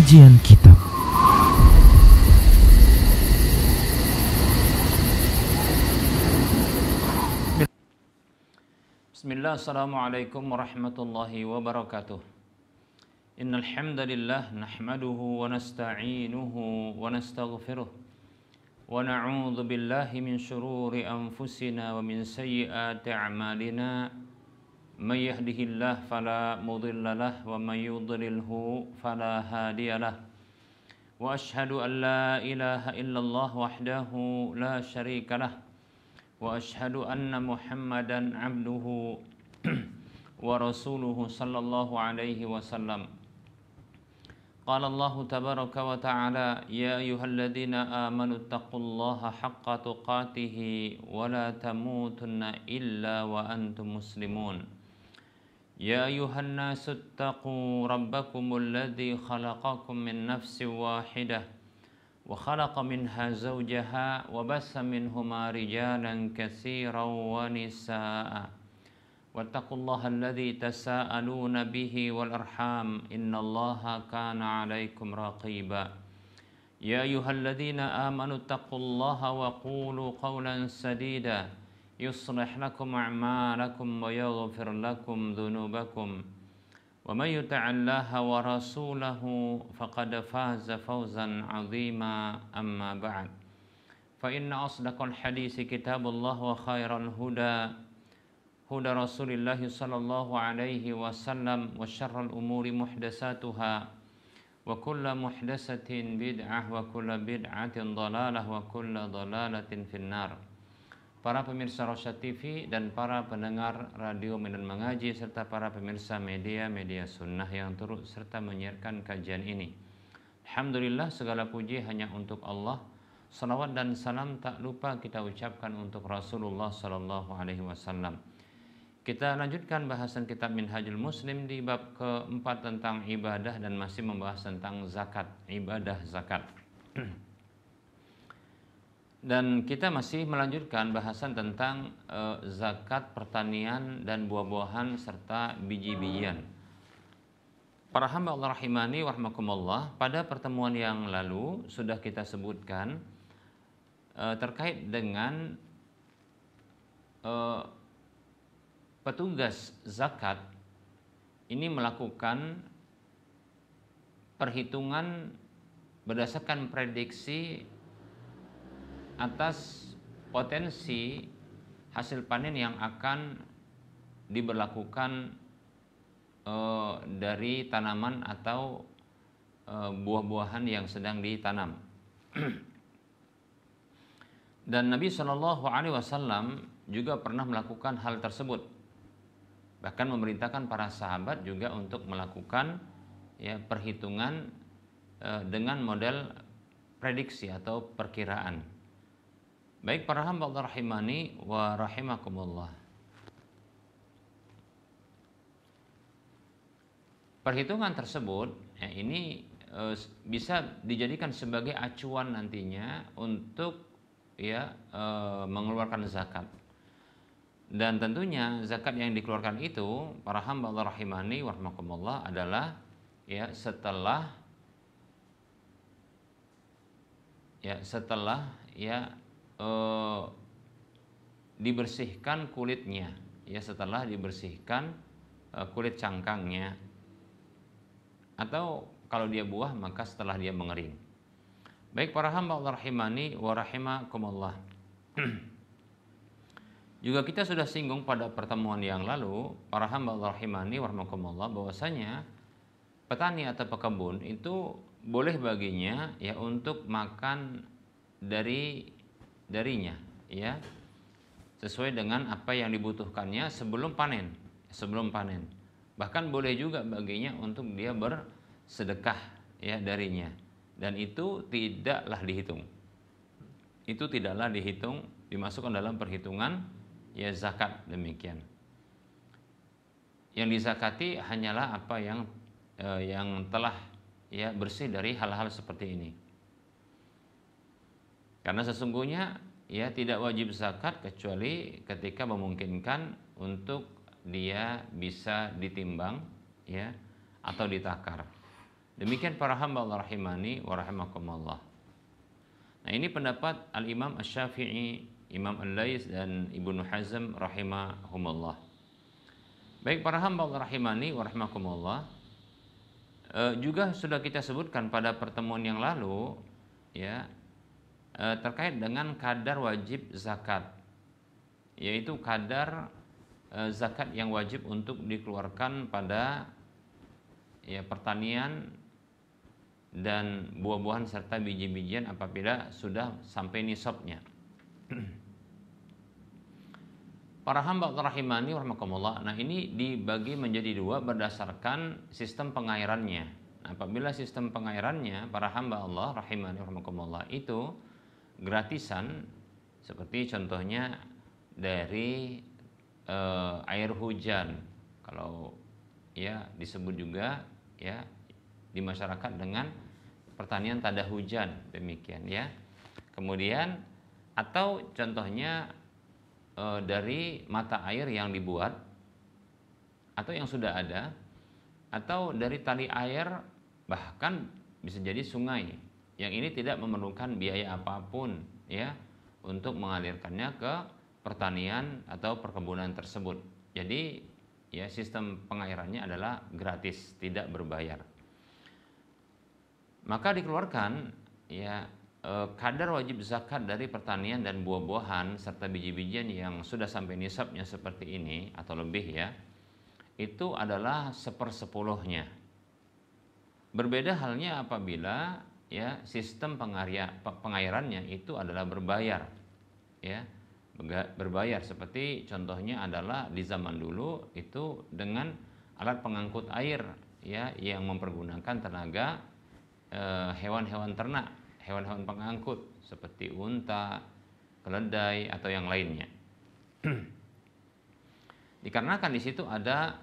Kajian Kitab. Bismillah, assalamualaikum warahmatullahi wabarakatuh. Innal hamdalillah nahmaduhu wa nasta'inuhu wa nastaghfiruh wa na'udzu billahi min shururi anfusina wa min sayyiati a'malina. May yahdihillahu fala mudilla lahu wa may yudlilhu fala hadiyalah. Wa asyhadu an la ilaha illallah wahdahu la syarika lah. Wa asyhadu anna Muhammadan abduhu wa rasuluhu sallallahu alaihi wasallam. Qala Allah tabaraka wa ta'ala, ya ayyuhalladzina amanu taqullaha haqqa tuqatih wa la tamutunna illa wa antum muslimun. Ya ayyuhan nasu taqu rabbakumul ladzi khalaqakum min nafsin wahidah wa khalaqa minha zawjaha wa bassa minhuma rijalan katsiran wa nisaa'a wattaqullaha alladzi tasaaluna bihi wal arham innallaha kana 'alaikum raqiba. Ya ayyuhalladzina amanu taqullaha wa qulu qawlan sadida yuslih lakum a'malakum wa yaghfir lakum dhunubakum wa may yuti'illaha wa rasulahu faqad faza fawzan 'azima. Amma ba'd, fa inna asdaqal hadisi kitabullah wa khairal huda huda Rasulillah sallallahu alaihi wasallam wa syarrul umuri muhdatsatuha wa kullu muhdatsatin bid'ah wa kullu bid'atin dhalalah wa kullu dhalalatin finnar. Para pemirsa Rosyad TV dan para pendengar radio Medan Mengaji serta para pemirsa media sunnah yang turut serta menyiarkan kajian ini. Alhamdulillah, segala puji hanya untuk Allah. Salawat dan salam tak lupa kita ucapkan untuk Rasulullah sallallahu alaihi wasallam. Kita lanjutkan bahasan kitab Minhajul Muslim di bab keempat tentang ibadah dan masih membahas tentang zakat, ibadah zakat. Dan kita masih melanjutkan bahasan tentang zakat pertanian dan buah-buahan serta biji-bijian. Para hamba Allah rahimani wa rahmakumullah, pada pertemuan yang lalu sudah kita sebutkan terkait dengan petugas zakat ini melakukan perhitungan berdasarkan prediksi atas potensi hasil panen yang akan diberlakukan dari tanaman atau buah-buahan yang sedang ditanam. Dan Nabi Shallallahu Alaihi Wasallam juga pernah melakukan hal tersebut, bahkan memerintahkan para sahabat juga untuk melakukan perhitungan dengan model prediksi atau perkiraan. Baik para hamba Allah rahimani wa rahimakumullah, perhitungan tersebut ini bisa dijadikan sebagai acuan nantinya untuk mengeluarkan zakat. Dan tentunya zakat yang dikeluarkan itu para hamba Allah rahimani wa rahimakumullah adalah setelah dibersihkan kulitnya, setelah dibersihkan kulit cangkangnya, atau kalau dia buah maka setelah dia mengering. Baik para hamba Allah rahimani wa rahimakumullah, juga kita sudah singgung pada pertemuan yang lalu para hamba Allah rahimani wa rahimakumullah bahwasanya petani atau pekebun itu boleh baginya untuk makan darinya sesuai dengan apa yang dibutuhkannya sebelum panen. Bahkan boleh juga baginya untuk dia bersedekah darinya, dan itu tidaklah dihitung, dimasukkan dalam perhitungan zakat. Demikian, yang dizakati hanyalah apa yang telah bersih dari hal-hal seperti ini. Karena sesungguhnya tidak wajib zakat kecuali ketika memungkinkan untuk dia bisa ditimbang atau ditakar. Demikian para hamba Allah rahimani wa rahimakumullah. Nah, ini pendapat Al-Imam Asy-Syafi'i, Imam Al-Laits dan Ibnu Hazm rahimahumullah. Baik para hamba Allah rahimani wa rahimakumullah, juga sudah kita sebutkan pada pertemuan yang lalu ya, terkait dengan kadar wajib zakat, yaitu kadar zakat yang wajib untuk dikeluarkan pada ya pertanian dan buah-buahan serta biji-bijian apabila sudah sampai nisabnya. Para hamba Allah rahimani warahmatullah. Nah, ini dibagi menjadi dua berdasarkan sistem pengairannya. Nah, apabila sistem pengairannya para hamba Allah rahimani warahmatullah itu gratisan, seperti contohnya dari air hujan, kalau ya disebut juga ya di masyarakat dengan pertanian tada hujan, demikian ya. Kemudian atau contohnya dari mata air yang dibuat atau yang sudah ada, atau dari tali air, bahkan bisa jadi sungai yang ini tidak memerlukan biaya apapun ya untuk mengalirkannya ke pertanian atau perkebunan tersebut. Jadi ya sistem pengairannya adalah gratis, tidak berbayar. Maka dikeluarkan ya kadar wajib zakat dari pertanian dan buah-buahan serta biji-bijian yang sudah sampai nisabnya seperti ini atau lebih ya, itu adalah 1/10-nya. Berbeda halnya apabila ya sistem pengairannya itu adalah berbayar ya, berbayar, seperti contohnya adalah di zaman dulu itu dengan alat pengangkut air ya yang mempergunakan tenaga hewan-hewan ternak, hewan-hewan pengangkut seperti unta, keledai atau yang lainnya. Dikarenakan di situ ada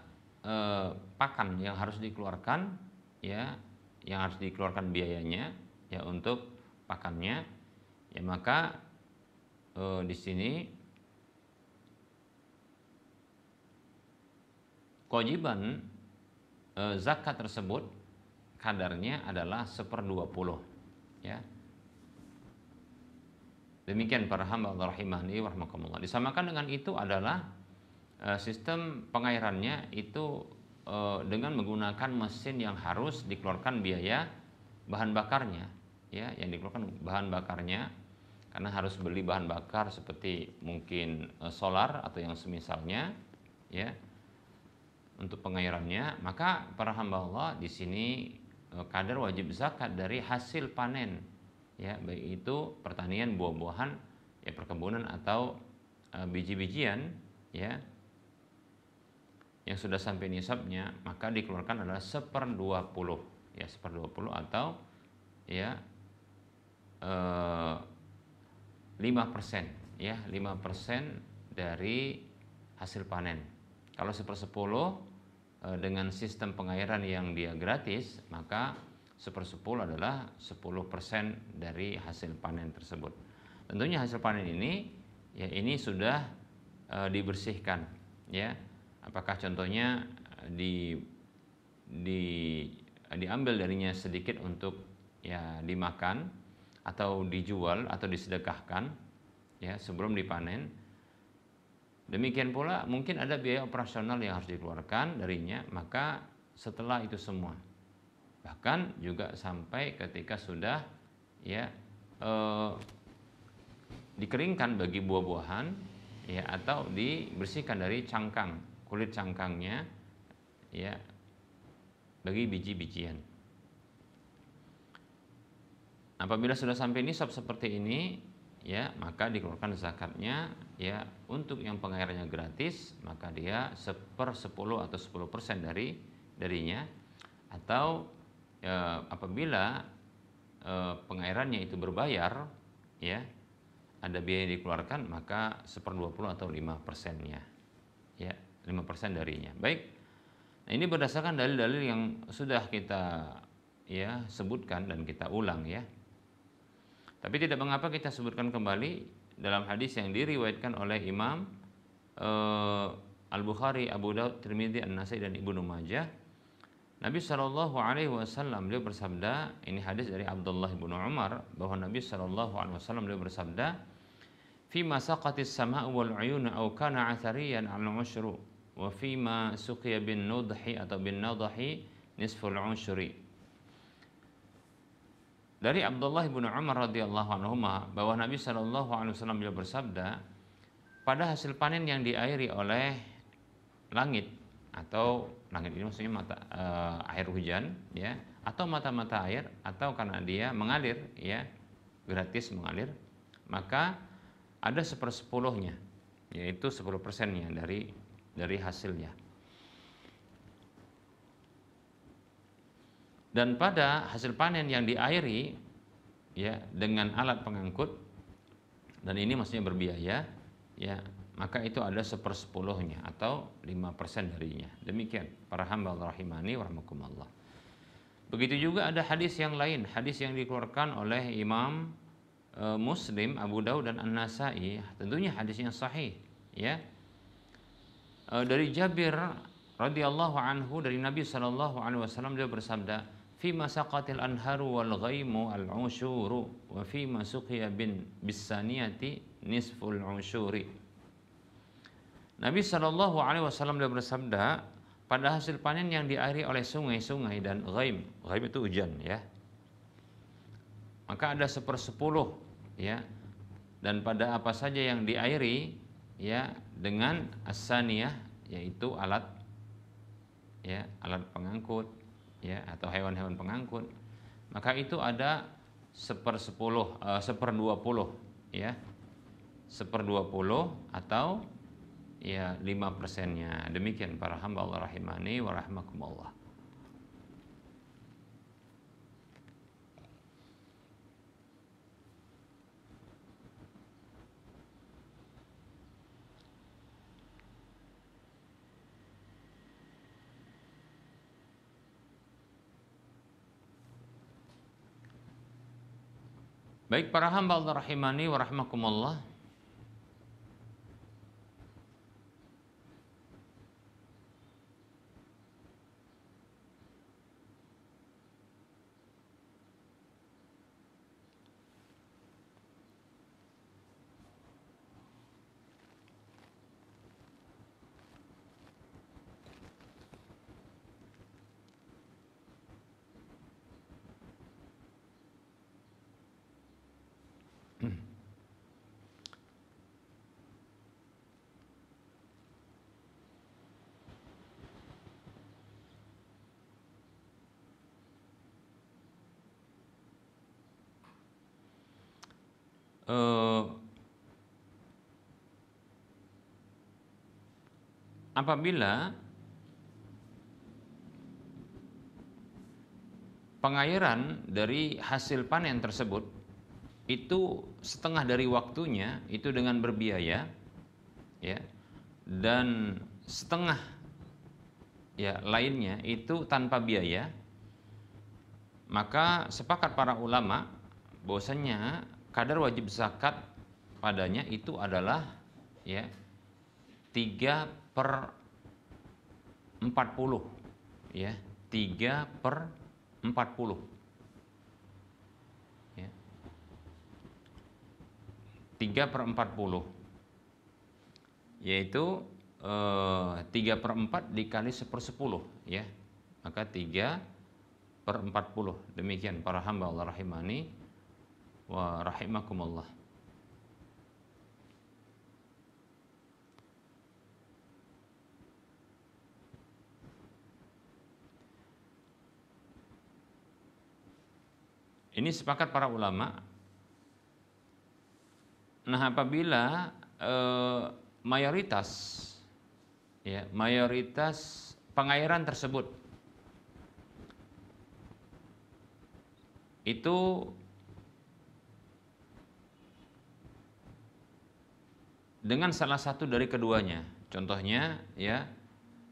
pakan yang harus dikeluarkan ya, yang harus dikeluarkan biayanya ya untuk pakannya ya, maka di sini kewajiban zakat tersebut kadarnya adalah 1/20 ya. Demikian para hamba Allah rahimani wa rahmakumullah. Disamakan dengan itu adalah sistem pengairannya itu dengan menggunakan mesin yang harus dikeluarkan biaya bahan bakarnya ya, yang dikeluarkan bahan bakarnya karena harus beli bahan bakar seperti mungkin solar atau yang semisalnya ya untuk pengairannya. Maka para hamba Allah di sini kadar wajib zakat dari hasil panen ya, baik itu pertanian, buah-buahan ya, perkebunan atau biji-bijian ya yang sudah sampai nisabnya, maka dikeluarkan adalah 1/20 ya, 1/20 atau ya 5% ya, 5% dari hasil panen. Kalau 1/10 dengan sistem pengairan yang dia gratis, maka 1/10 adalah 10% dari hasil panen tersebut. Tentunya hasil panen ini ya ini sudah dibersihkan ya. Apakah contohnya diambil darinya sedikit untuk ya dimakan atau dijual atau disedekahkan ya sebelum dipanen. Demikian pula mungkin ada biaya operasional yang harus dikeluarkan darinya, maka setelah itu semua, bahkan juga sampai ketika sudah ya dikeringkan bagi buah-buahan ya, atau dibersihkan dari cangkang, kulit cangkangnya ya bagi biji-bijian. Apabila sudah sampai nisab seperti ini ya, maka dikeluarkan zakatnya ya. Untuk yang pengairannya gratis, maka dia 1/10 atau 10% darinya. Atau ya, apabila pengairannya itu berbayar ya, ada biaya yang dikeluarkan, maka 1/20 atau 5%-nya ya, 5% darinya. Baik, nah ini berdasarkan dalil-dalil yang sudah kita ya sebutkan dan kita ulang ya. Tapi tidak mengapa kita sebutkan kembali dalam hadis yang diriwayatkan oleh Imam Al-Bukhari, Abu Daud, Tirmidzi, An-Nasai dan Ibnu Majah Nabi Shallallahu Alaihi Wasallam beliau bersabda, ini hadis dari Abdullah bin Umar, bahwa Nabi Shallallahu Alaihi Wasallam beliau bersabda, "Fima saqatis sama'u wal 'uyun aw kana 'athariyan al-'ushru, wa fima suqiya bin nudhi atau bin nadhi nisful 'ushri." Dari Abdullah bin Umar radhiyallahu anhu bahwa Nabi Shallallahu Alaihi Wasallam beliau bersabda, pada hasil panen yang diairi oleh langit, atau langit ini maksudnya air hujan, ya, atau mata-mata air, atau karena dia mengalir, ya, gratis mengalir, maka ada 1/10-nya, yaitu 10%-nya dari hasilnya. Dan pada hasil panen yang diairi, ya, dengan alat pengangkut, dan ini maksudnya berbiaya, ya, maka itu ada 1/10-nya atau 5% darinya. Demikian para hamba Allah rahimani wa rahmakumullah. Begitu juga ada hadis yang lain, hadis yang dikeluarkan oleh Imam Muslim, Abu Daud dan An-Nasai, tentunya hadis yang sahih, ya. Dari Jabir radhiyallahu anhu, dari Nabi sallallahu alaihi wasallam, dia bersabda, "Fi masaqatil anharu wal ghaimu al-ushuru wa fi ma suqiya bisaniyati nisful ushuri." Nabi Shallallahu Alaihi Wasallam dia bersabda, pada hasil panen yang diairi oleh sungai-sungai dan ghaim itu hujan, ya, maka ada 1/10, ya, dan pada apa saja yang diairi, ya, dengan as-saniyah, yaitu alat, ya, alat pengangkut, ya, atau hewan-hewan pengangkut, maka itu ada 1/20, ya, 1/20 atau, ya, 5%-nya. Demikian para hamba Allah rahimani wa rahmakumullah. Baik para hamba Allah rahimani wa rahmakumullah. Apabila pengairan dari hasil panen tersebut itu setengah dari waktunya itu dengan berbiaya, ya, dan setengah, ya, lainnya itu tanpa biaya, maka sepakat para ulama bahwasanya kadar wajib zakat padanya itu adalah, ya, 3/40, ya, 3/40, ya, 3/40, yaitu 3/4 dikali 1/10, ya, maka 3/40. Demikian para hamba Allah rahimani wa rahimakumullah. Ini sepakat para ulama. Nah, apabila mayoritas, ya, mayoritas pengairan tersebut itu dengan salah satu dari keduanya, contohnya, ya,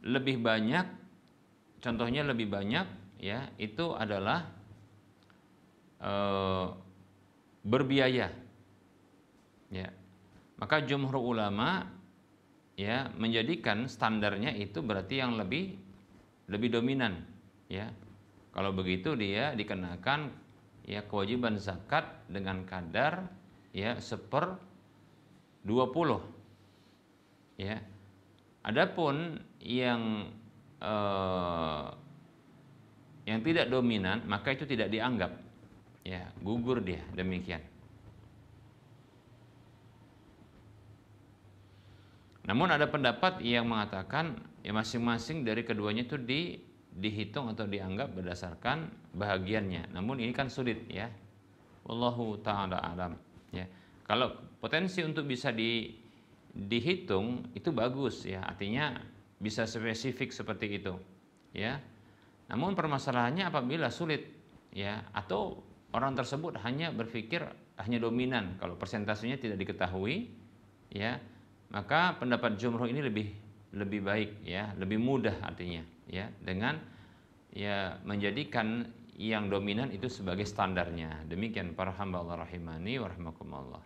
lebih banyak, ya, itu adalah berbiaya, ya, maka jumhur ulama, ya, menjadikan standarnya itu berarti yang lebih dominan, ya. Kalau begitu dia dikenakan ya kewajiban zakat dengan kadar ya 1/20 ya. Adapun yang tidak dominan maka itu tidak dianggap ya, gugur dia, demikian. Namun ada pendapat yang mengatakan ya masing-masing dari keduanya itu dihitung atau dianggap berdasarkan bahagiannya. Namun ini kan sulit ya. Wallahu ta'ala alam ya. Kalau potensi untuk bisa dihitung itu bagus ya, artinya bisa spesifik seperti itu ya. Namun permasalahannya apabila sulit ya, atau orang tersebut hanya berpikir hanya dominan, kalau persentasenya tidak diketahui ya, maka pendapat jumhur ini lebih baik ya, lebih mudah artinya ya, dengan ya menjadikan yang dominan itu sebagai standarnya. Demikian para hamba Allah rahimani wa rahimakumullah.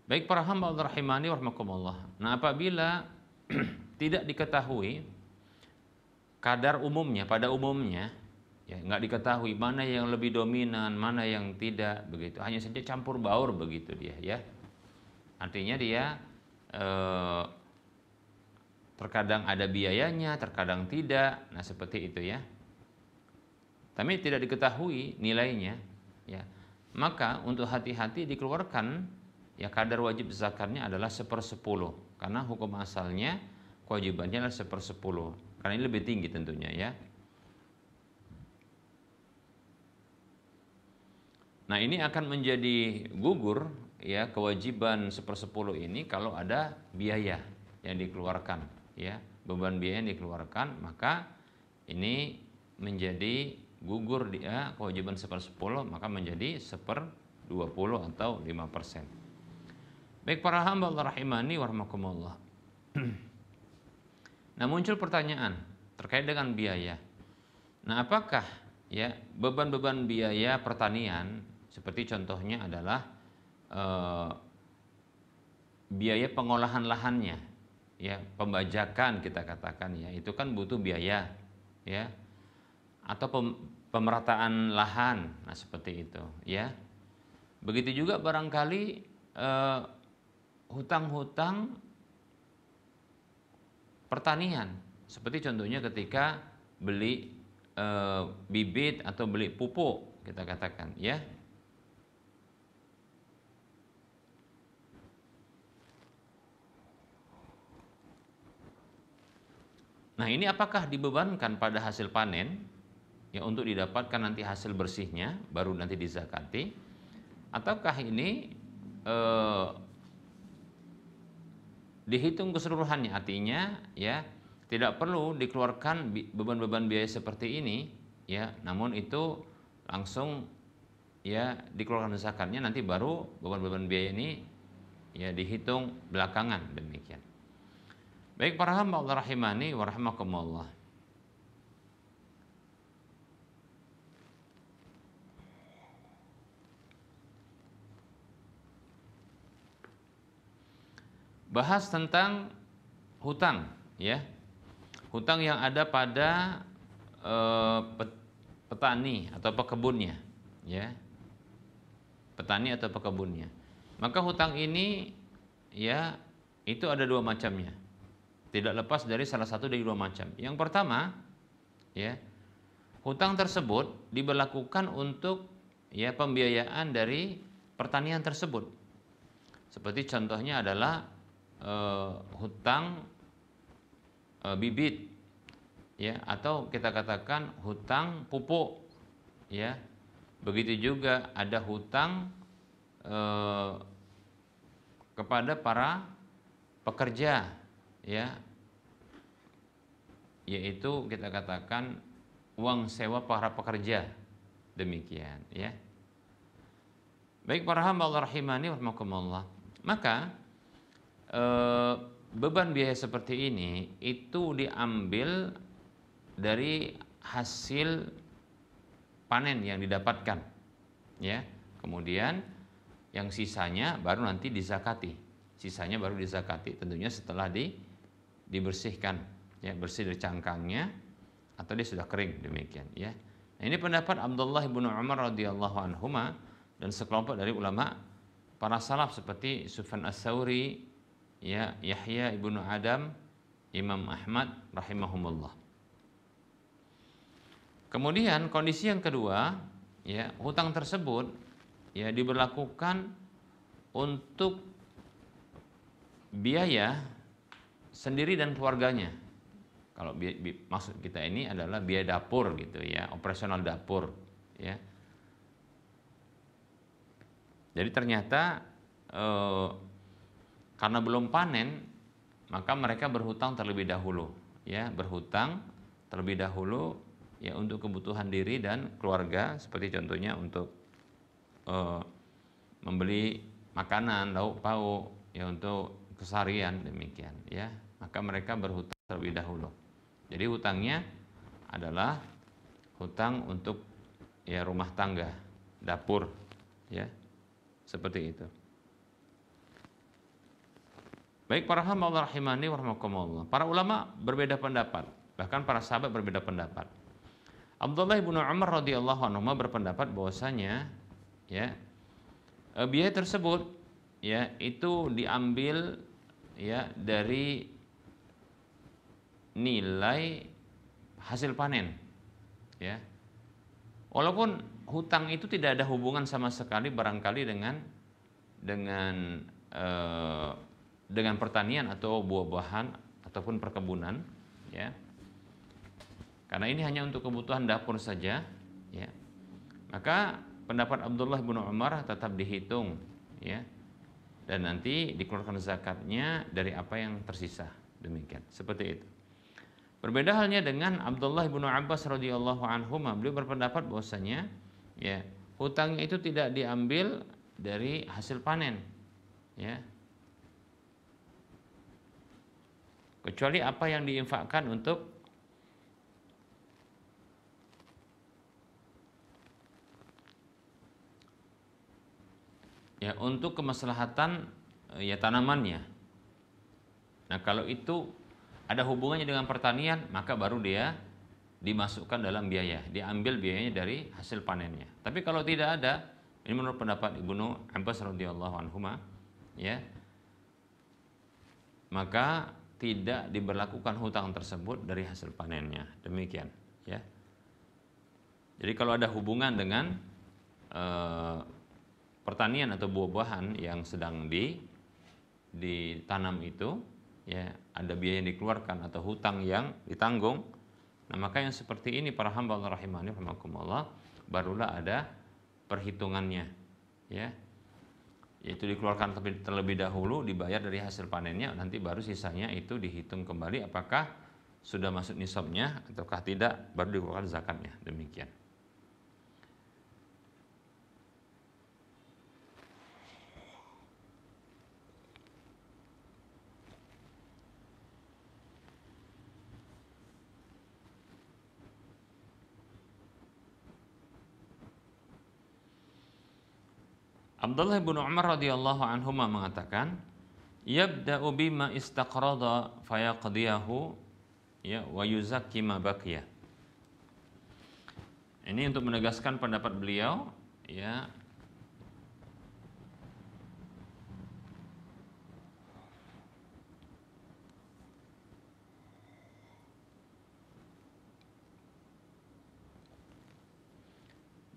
Baik para hamba Allah rahimani wa rahimakumullah. Nah, apabila tidak diketahui kadar umumnya, pada umumnya ya, nggak diketahui mana yang lebih dominan, mana yang tidak, begitu. Hanya saja campur baur begitu dia ya. Artinya dia terkadang ada biayanya, terkadang tidak. Nah, seperti itu ya. Tapi tidak diketahui nilainya ya. Maka untuk hati-hati dikeluarkan ya kadar wajib zakatnya adalah 1/10. Karena hukum asalnya kewajibannya adalah 1/10. Karena ini lebih tinggi tentunya ya. Nah, ini akan menjadi gugur ya kewajiban 1/10 ini kalau ada biaya yang dikeluarkan ya, beban biaya yang dikeluarkan, maka ini menjadi gugur dia kewajiban 1/10, maka menjadi 1/20 atau 5%. Baik para hamba Allah rahimani wa rahimakumullah. Nah, muncul pertanyaan terkait dengan biaya. Nah, apakah ya beban-beban biaya pertanian seperti contohnya adalah biaya pengolahan lahannya ya, pembajakan kita katakan ya, itu kan butuh biaya ya, atau pemerataan lahan, nah seperti itu ya. Begitu juga barangkali hutang-hutang pertanian, seperti contohnya ketika beli bibit atau beli pupuk kita katakan ya. Nah, ini apakah dibebankan pada hasil panen ya untuk didapatkan nanti hasil bersihnya baru nanti dizakati, ataukah ini dihitung keseluruhannya, artinya ya tidak perlu dikeluarkan beban-beban biaya seperti ini ya, namun itu langsung ya dikeluarkan zakatnya, nanti baru beban-beban biaya ini ya dihitung belakangan, demikian. Baik para hamba Allah rahimani wa rahimakumullah. Bahas tentang hutang ya. Hutang yang ada pada petani atau pekebunnya ya. Petani atau pekebunnya. Maka hutang ini ya itu ada dua macamnya. Tidak lepas dari salah satu dari dua macam. Yang pertama, ya, hutang tersebut diberlakukan untuk ya pembiayaan dari pertanian tersebut. Seperti contohnya adalah hutang bibit, ya, atau kita katakan hutang pupuk, ya. Begitu juga ada hutang kepada para pekerja, ya, yaitu kita katakan uang sewa para pekerja, demikian ya. Baik para hamba Allah rahimani wa rahimakumullah, maka beban biaya seperti ini itu diambil dari hasil panen yang didapatkan ya. Kemudian Yang sisanya baru nanti dizakati. Sisanya baru dizakati. Tentunya setelah dibersihkan, ya, bersih dari cangkangnya atau dia sudah kering, demikian, ya. Nah, ini pendapat Abdullah bin Umar radhiyallahu anhuma dan sekelompok dari ulama para salaf seperti Sufyan Ats-Tsauri, ya, Yahya ibnu Adam, Imam Ahmad rahimahumullah. Kemudian kondisi yang kedua, ya, hutang tersebut, ya, diberlakukan untuk biaya sendiri dan keluarganya. Kalau maksud kita ini adalah biaya dapur gitu, ya, operasional dapur, ya. Jadi ternyata karena belum panen, maka mereka berhutang terlebih dahulu, ya, berhutang terlebih dahulu, ya, untuk kebutuhan diri dan keluarga, seperti contohnya untuk membeli makanan, lauk pauk, ya, untuk keseharian, demikian, ya. Maka mereka berhutang terlebih dahulu. Jadi hutangnya adalah hutang untuk, ya, rumah tangga, dapur, ya, seperti itu. Baik para hamba Allah rahimani wa rahimakumullah. Para ulama berbeda pendapat, bahkan para sahabat berbeda pendapat. Abdullah bin Umar radhiyallahu anhu berpendapat bahwasanya, ya, biaya tersebut, ya, itu diambil, ya, dari nilai hasil panen, ya. Walaupun hutang itu tidak ada hubungan sama sekali barangkali dengan pertanian atau buah-buahan ataupun perkebunan, ya. Karena ini hanya untuk kebutuhan dapur saja, ya. Maka pendapat Abdullah bin Umar tetap dihitung, ya. Dan nanti dikeluarkan zakatnya dari apa yang tersisa, demikian, seperti itu. Berbeda halnya dengan Abdullah bin Abbas radhiyallahu anhu, beliau berpendapat bahwasanya, ya, hutangnya itu tidak diambil dari hasil panen, ya, kecuali apa yang diinfakkan untuk untuk kemaslahatan, ya, tanamannya. Nah, kalau itu ada hubungannya dengan pertanian, maka baru dia dimasukkan dalam biaya, diambil biayanya dari hasil panennya. Tapi kalau tidak ada, ini menurut pendapat Ibnu Abbas radhiyallahu anhu, ya, maka tidak diberlakukan hutang tersebut dari hasil panennya, demikian, ya. Jadi kalau ada hubungan dengan pertanian atau buah-buahan yang sedang ditanam itu, ya, ada biaya yang dikeluarkan atau hutang yang ditanggung, nah, maka yang seperti ini para hamba Allah rahimani rahimakumullah barulah ada perhitungannya, ya, yaitu dikeluarkan terlebih dahulu, dibayar dari hasil panennya, nanti baru sisanya itu dihitung kembali apakah sudah masuk nisabnya ataukah tidak, baru dikeluarkan zakatnya, demikian. Abdullah bin Umar radhiyallahu anhu mengatakan, yabda'u bima istaqrada fayaqdiyahu, ya, wa yuzakki ma baqiya. Ini untuk menegaskan pendapat beliau, ya,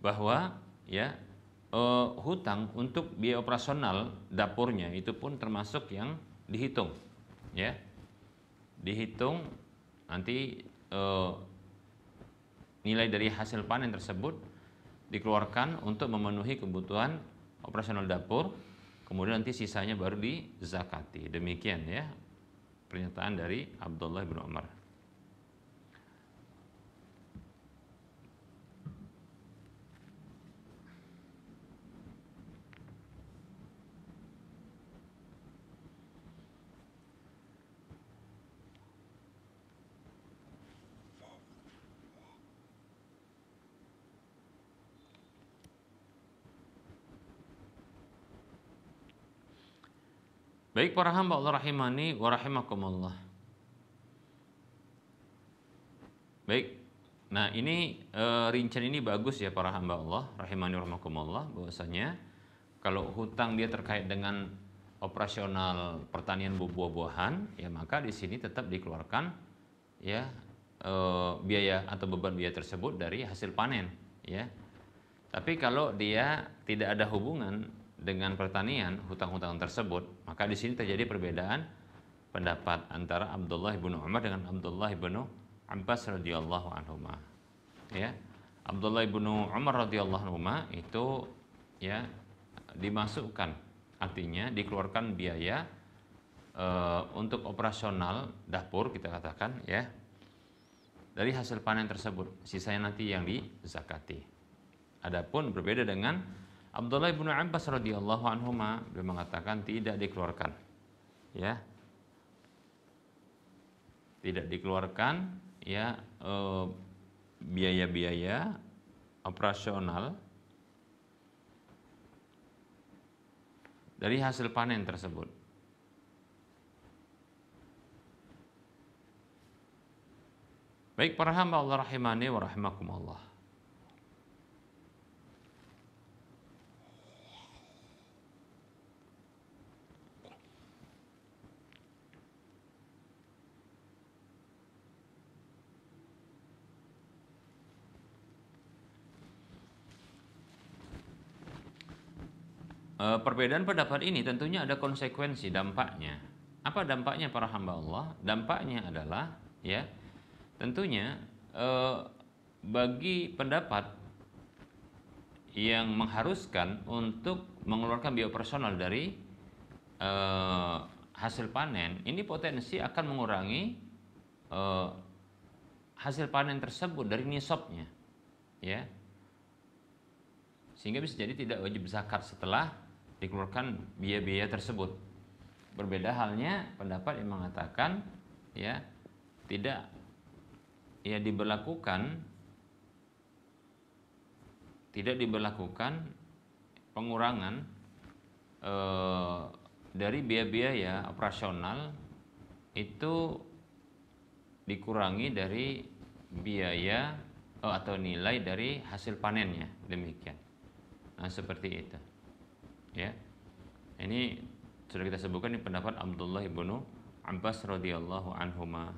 bahwa, ya, hutang untuk biaya operasional dapurnya itu pun termasuk yang dihitung, ya, dihitung nanti nilai dari hasil panen tersebut dikeluarkan untuk memenuhi kebutuhan operasional dapur, kemudian nanti sisanya baru dizakati, demikian, ya, pernyataan dari Abdullah bin Umar. Baik para hamba Allah rahimani wa rahimakumullah. Baik. Nah, ini rincian ini bagus ya para hamba Allah rahimani wa rahimakumullah, bahwasanya kalau hutang dia terkait dengan operasional pertanian buah-buahan, ya maka di sini tetap dikeluarkan ya biaya atau beban biaya tersebut dari hasil panen, ya. Tapi kalau dia tidak ada hubungan dengan pertanian, hutang-hutang tersebut, maka di sini terjadi perbedaan pendapat antara Abdullah bin Umar dengan Abdullah bin Abbas radhiyallahu anhuma. Ya. Abdullah bin Umar radhiyallahu anhuma itu ya dimasukkan, artinya dikeluarkan biaya untuk operasional dapur, kita katakan ya, dari hasil panen tersebut, sisanya nanti yang dizakati. Adapun berbeda dengan Abdullah bin Abbas radhiyallahu anhuma, beliau mengatakan tidak dikeluarkan, ya, tidak dikeluarkan ya biaya-biaya operasional dari hasil panen tersebut. Baik para hamba Allah rahimani wa rahimakumullah. Perbedaan pendapat ini tentunya ada konsekuensi, dampaknya. Apa dampaknya para hamba Allah? Dampaknya adalah ya tentunya bagi pendapat yang mengharuskan untuk mengeluarkan biaya operasional dari hasil panen, ini potensi akan mengurangi hasil panen tersebut dari nisabnya, ya, sehingga bisa jadi tidak wajib zakat setelah dikeluarkan biaya-biaya tersebut. Berbeda halnya pendapat yang mengatakan ya tidak ya diberlakukan pengurangan dari biaya-biaya operasional itu dikurangi dari biaya atau nilai dari hasil panennya, demikian. Nah, seperti itu. Ya. Ini sudah kita sebutkan di pendapat Abdullah bin Abbas radhiyallahu anhuma.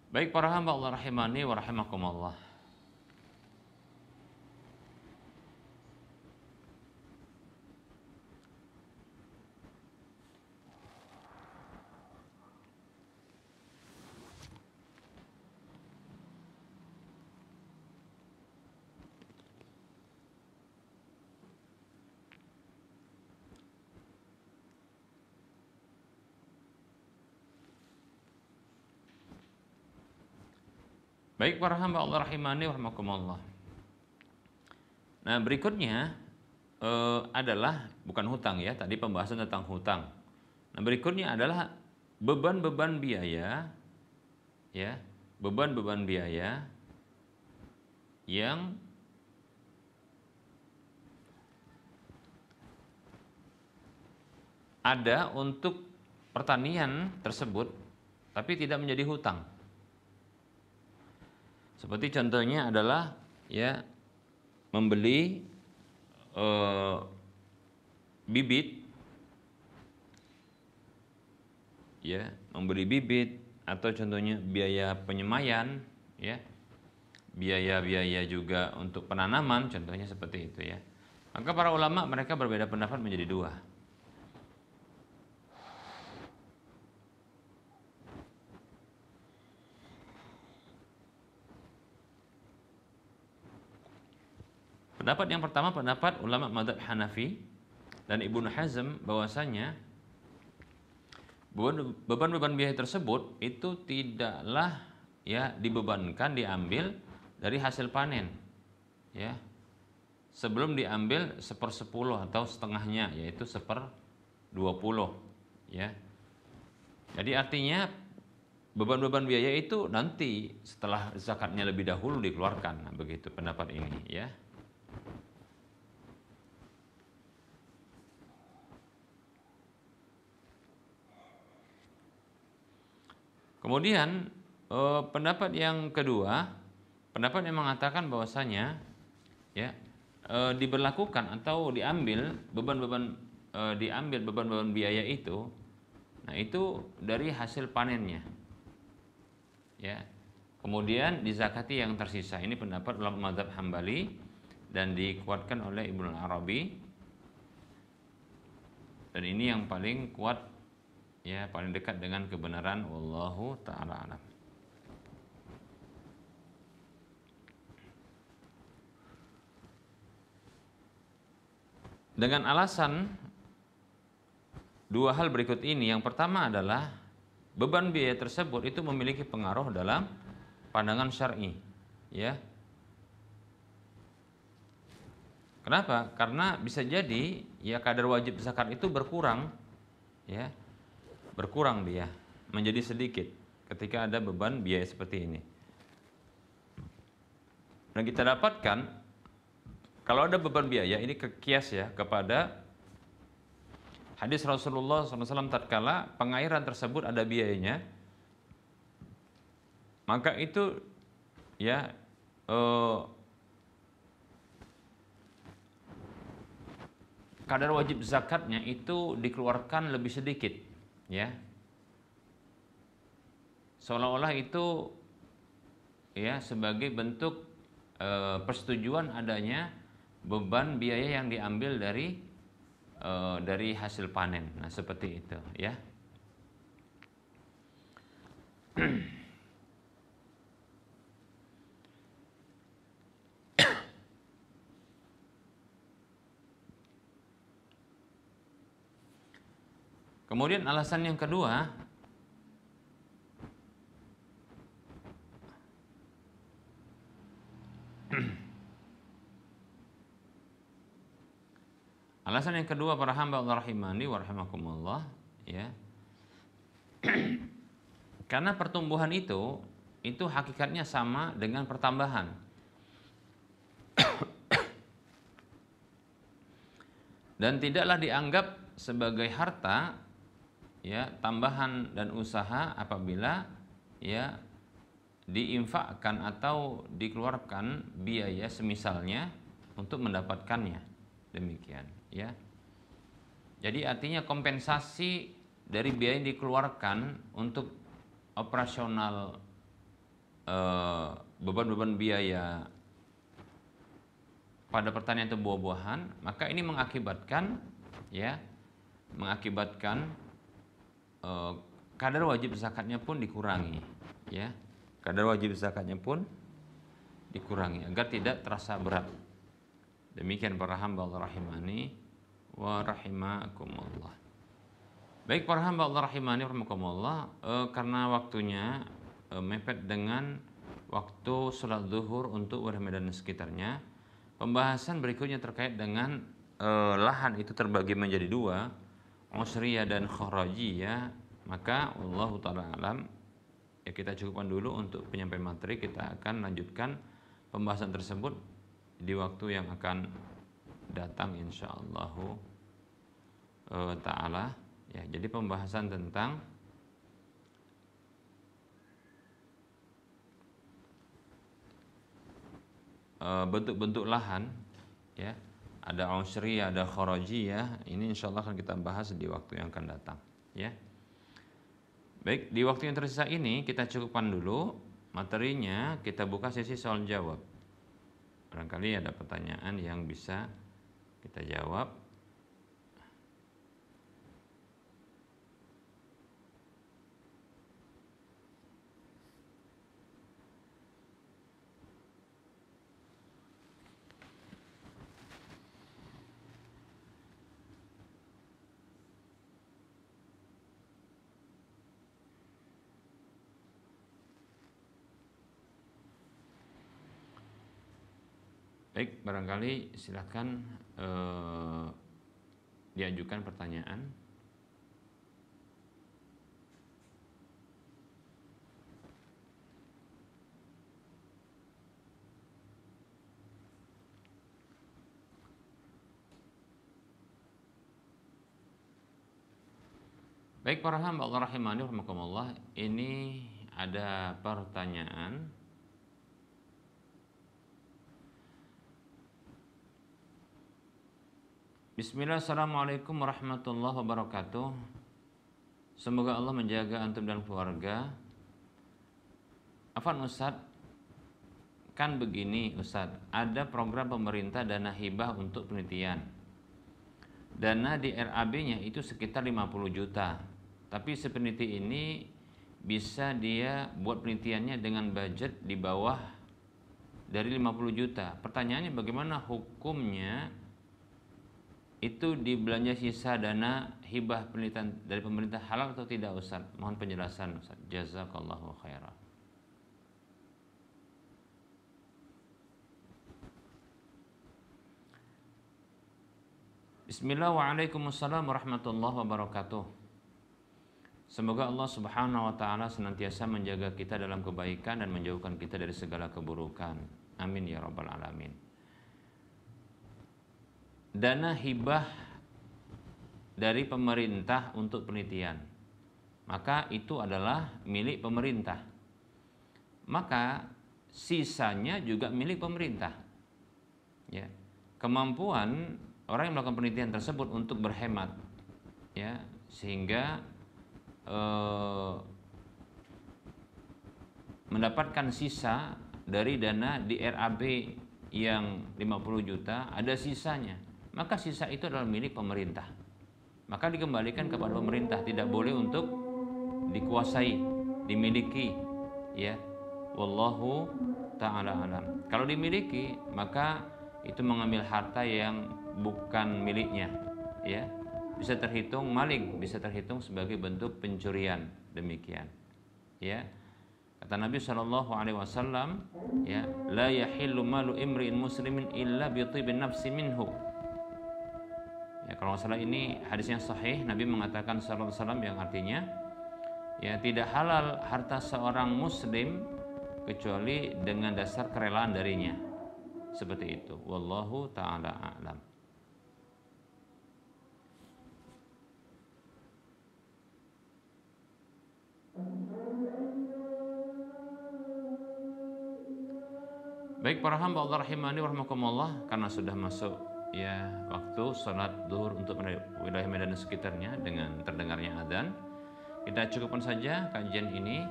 Baik para hamba Allah rahimani wa rahimakumullah. Baik para hamba Allah rahimani wa rahimakumullah. Nah, berikutnya adalah bukan hutang ya, tadi pembahasan tentang hutang. Nah, berikutnya adalah beban-beban biaya ya, beban-beban biaya yang ada untuk pertanian tersebut tapi tidak menjadi hutang. Seperti contohnya adalah ya membeli bibit, ya, membeli bibit, atau contohnya biaya penyemaian, ya, biaya-biaya juga untuk penanaman, contohnya seperti itu ya. Maka para ulama mereka berbeda pendapat menjadi dua. Pendapat yang pertama, pendapat ulama mazhab Hanafi dan Ibnu Hazm, bahwasanya beban-beban biaya tersebut itu tidaklah ya dibebankan, diambil dari hasil panen, ya, sebelum diambil 1/10 atau setengahnya, yaitu 1/20, ya. Jadi artinya beban-beban biaya itu nanti setelah zakatnya lebih dahulu dikeluarkan. Nah, begitu pendapat ini, ya. Kemudian pendapat yang kedua, pendapat yang mengatakan bahwasanya ya diberlakukan atau diambil beban-beban biaya itu, nah itu dari hasil panennya, ya. Kemudian dizakati yang tersisa. Ini pendapat ulama mazhab Hambali dan dikuatkan oleh Ibnu Arabi. Dan ini yang paling kuat, ya, paling dekat dengan kebenaran. Wallahu taala alam. Dengan alasan dua hal berikut ini. Yang pertama adalah beban biaya tersebut itu memiliki pengaruh dalam pandangan syar'i, ya. Kenapa? Karena bisa jadi ya kadar wajib zakat itu berkurang, ya. Berkurang dia menjadi sedikit ketika ada beban biaya seperti ini. Dan kita dapatkan kalau ada beban biaya ini kias ya kepada hadis Rasulullah SAW tatkala pengairan tersebut ada biayanya, maka itu ya kadar wajib zakatnya itu dikeluarkan lebih sedikit, ya. Seolah-olah itu ya sebagai bentuk persetujuan adanya beban biaya yang diambil dari hasil panen. Nah, seperti itu, ya. Kemudian alasan yang kedua, para hamba Allah rahimani wa rahimakumullah, ya. Karena pertumbuhan itu hakikatnya sama dengan pertambahan. Dan tidaklah dianggap sebagai harta, ya, tambahan dan usaha apabila ya diinfakkan atau dikeluarkan biaya semisalnya untuk mendapatkannya. Demikian, ya. Jadi artinya kompensasi dari biaya yang dikeluarkan untuk operasional beban-beban biaya pada pertanian atau buah-buahan, maka ini mengakibatkan kadar wajib zakatnya pun dikurangi, ya. Kadar wajib zakatnya pun dikurangi agar tidak terasa berat. Demikian para hamba Allah rahimani wa rahimakumullah. Baik para hamba Allah rahimani wa rahimakumullah, karena waktunya mepet dengan waktu salat zuhur untuk wilayah Medan dan sekitarnya, pembahasan berikutnya terkait dengan lahan itu terbagi menjadi dua, usriyah dan kharajiyah. Maka wallahu taala alam, ya, kita cukupkan dulu untuk penyampaian materi. Kita akan lanjutkan pembahasan tersebut di waktu yang akan datang insyaallah taala, ya. Jadi pembahasan tentang bentuk-bentuk lahan, ya. Ada usriyah, ada kharajiyah. Ini insyaallah akan kita bahas di waktu yang akan datang, ya. Baik, di waktu yang tersisa ini kita cukupkan dulu materinya. Kita buka sesi soal jawab. Barangkali ada pertanyaan yang bisa kita jawab. Baik, barangkali silakan diajukan pertanyaan. Baik para hamba Allah rahimani rahimakumullah, ini ada pertanyaan. Bismillah, assalamualaikum warahmatullahi wabarakatuh. Semoga Allah menjaga antum dan keluarga. Afwan Ustadz, kan begini Ustadz, ada program pemerintah dana hibah untuk penelitian. Dana di RAB-nya itu sekitar 50 juta. Tapi si peneliti ini bisa dia buat penelitiannya dengan budget di bawah dari 50 juta. Pertanyaannya bagaimana hukumnya itu dibelanja sisa dana hibah penelitian dari pemerintah, halal atau tidak Ustaz? Mohon penjelasan Ustaz. Jazakallahu khairan. Bismillah, waalaikumsalam warahmatullahi wabarakatuh. Semoga Allah subhanahu wa ta'ala senantiasa menjaga kita dalam kebaikan dan menjauhkan kita dari segala keburukan. Amin ya rabbal alamin. Dana hibah dari pemerintah untuk penelitian, maka itu adalah milik pemerintah. Maka sisanya juga milik pemerintah. Ya. Kemampuan orang yang melakukan penelitian tersebut untuk berhemat, ya, sehingga mendapatkan sisa dari dana di RAB yang 50 juta, ada sisanya, maka sisa itu adalah milik pemerintah, maka dikembalikan kepada pemerintah, tidak boleh untuk dikuasai, dimiliki, ya. Wallahu ta'ala alam. Kalau dimiliki, maka itu mengambil harta yang bukan miliknya, ya. Bisa terhitung maling, bisa terhitung sebagai bentuk pencurian, demikian, ya. Kata Nabi SAW, ya, la yahillu malu imri'in muslimin illa bi thibin nafsi minhu. Ya, kalau nggak salah ini hadis yang sahih, Nabi mengatakan SAW yang artinya, ya, tidak halal harta seorang muslim kecuali dengan dasar kerelaan darinya, seperti itu. Wallahu ta'ala a'lam. Baik para hamba Allah rahimani warahmatullah, karena sudah masuk ya waktu salat zuhur untuk wilayah Medan dan sekitarnya dengan terdengarnya adzan, kita cukupkan saja kajian ini,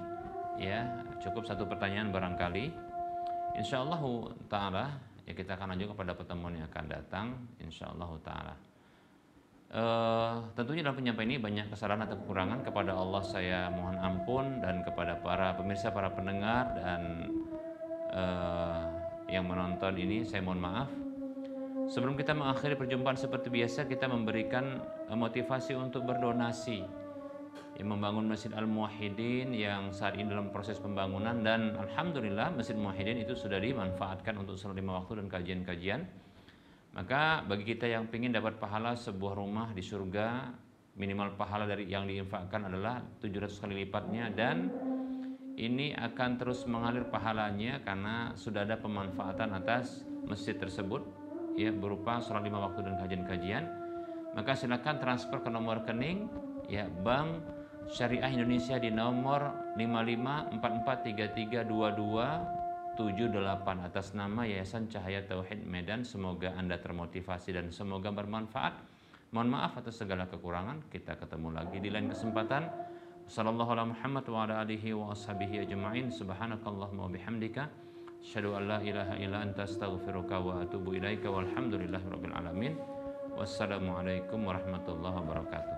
ya. Cukup satu pertanyaan barangkali. Insyaallah taala ya kita akan lanjut kepada pertemuan yang akan datang insyaallah taala. Tentunya dalam penyampaian ini banyak kesalahan atau kekurangan, kepada Allah saya mohon ampun, dan kepada para pemirsa, para pendengar dan yang menonton ini saya mohon maaf. Sebelum kita mengakhiri perjumpaan seperti biasa, kita memberikan motivasi untuk berdonasi, yang membangun Masjid Al-Muwahhidin yang saat ini dalam proses pembangunan, dan alhamdulillah Masjid Al-Muwahhidin itu sudah dimanfaatkan untuk sholat 5 waktu dan kajian-kajian. Maka bagi kita yang ingin dapat pahala sebuah rumah di surga, minimal pahala dari yang diinfakkan adalah 700 kali lipatnya, dan ini akan terus mengalir pahalanya karena sudah ada pemanfaatan atas masjid tersebut, ya, berupa sholat 5 waktu dan kajian-kajian. Maka silakan transfer ke nomor rekening, ya, Bank Syariah Indonesia di nomor 5544332278 atas nama Yayasan Cahaya Tauhid Medan. Semoga Anda termotivasi dan semoga bermanfaat. Mohon maaf atas segala kekurangan. Kita ketemu lagi di lain kesempatan. Sallallahu ala Muhammad wa ala alihi wa ashabihi ajma'in. Subhanakallahumma wa bihamdika asyhadu an la ilaha illa anta astaghfiruka wa atubu ilaika walhamdulillahi rabbil alamin. Wassalamualaikum warahmatullahi wabarakatuh.